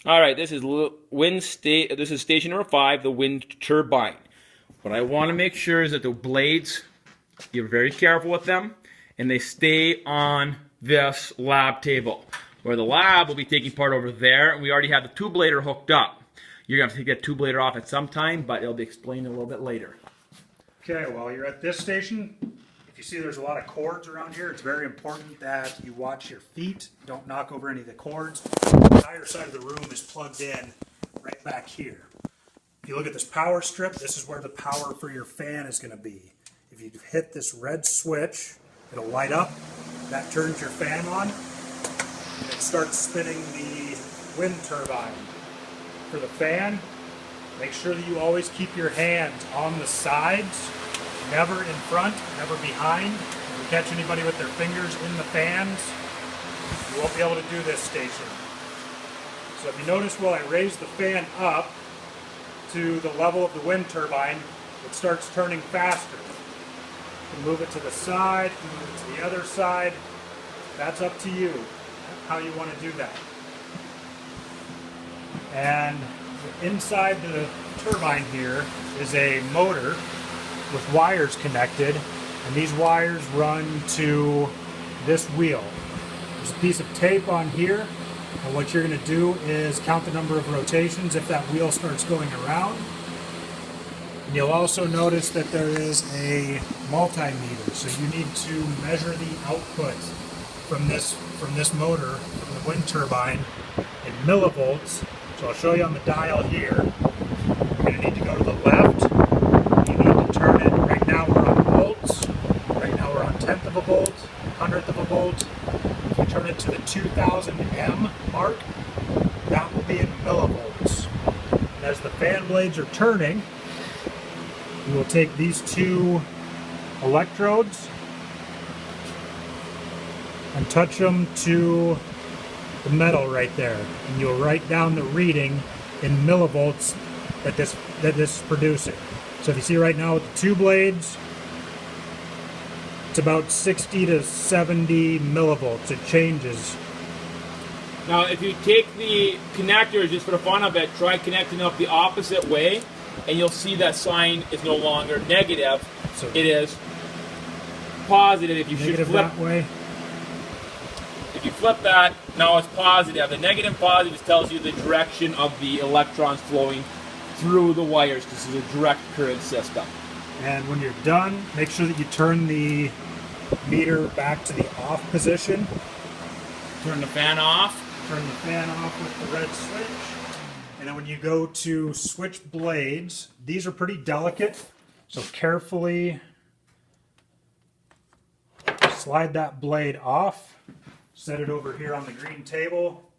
All right, this is this is station number 5, the wind turbine. What I want to make sure is that the blades, you're very careful with them, and they stay on this lab table. Where the lab will be taking part over there, and we already have the two-blader hooked up. You're going to have to take that two-blader off at some time, but it'll be explained a little bit later. Okay, well, you're at this station. If you see there's a lot of cords around here, it's very important that you watch your feet. Don't knock over any of the cords. The entire side of the room is plugged in right back here. If you look at this power strip, this is where the power for your fan is going to be. If you hit this red switch, it'll light up. That turns your fan on, and it starts spinning the wind turbine. For the fan, make sure that you always keep your hands on the sides, never in front, never behind. If you catch anybody with their fingers in the fans, you won't be able to do this station. So if you notice, while I raise the fan up to the level of the wind turbine, it starts turning faster. You can move it to the side, you can move it to the other side. That's up to you, how you want to do that. And inside the turbine here is a motor with wires connected, and these wires run to this wheel. There's a piece of tape on here, and what you're going to do is count the number of rotations if that wheel starts going around. And you'll also notice that there is a multimeter, so you need to measure the output from this motor, from the wind turbine, in millivolts. So I'll show you on the dial here. You're going to need to go to the left. You need to turn it. Right now we're on volts. Right now we're on 1/10 of a volt, 100th of a volt. If you turn it to the 2000 M mark, that will be in millivolts. And as the fan blades are turning, you will take these two electrodes and touch them to the metal right there, and you'll write down the reading in millivolts that this is producing. So if you see right now with the two blades, it's about 60 to 70 millivolts. It changes. Now, if you take the connectors, just for the fun of it, try connecting up the opposite way, and you'll see that sign is no longer negative. So it is positive. If you should flip that way. If you flip that, now it's positive. The negative and positive just tells you the direction of the electrons flowing through the wires. This is a direct current system. And when you're done, make sure that you turn the meter back to the off position. Turn the fan off. Turn the fan off with the red switch. And then when you go to switch blades, these are pretty delicate, so carefully slide that blade off. Set it over here on the green table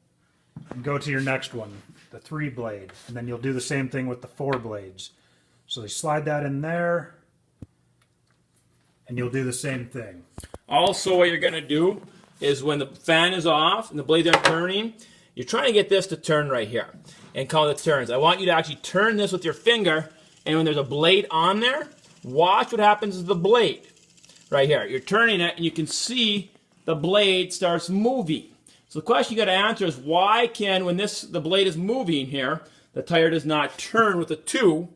and go to your next one, the 3 blade. And then you'll do the same thing with the 4 blades. So you slide that in there and you'll do the same thing. Also, what you're going to do is when the fan is off and the blades are turning, you're trying to get this to turn right here and count the turns. I want you to actually turn this with your finger, and when there's a blade on there, watch what happens to the blade right here. You're turning it and you can see the blade starts moving. So the question you got to answer is, why can, when the blade is moving here, the tire does not turn with the 2,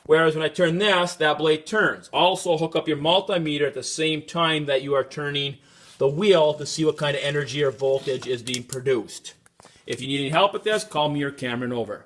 whereas when I turn this, that blade turns. Also, hook up your multimeter at the same time that you are turning the wheel to see what kind of energy or voltage is being produced. If you need any help with this, call me or Cameron over.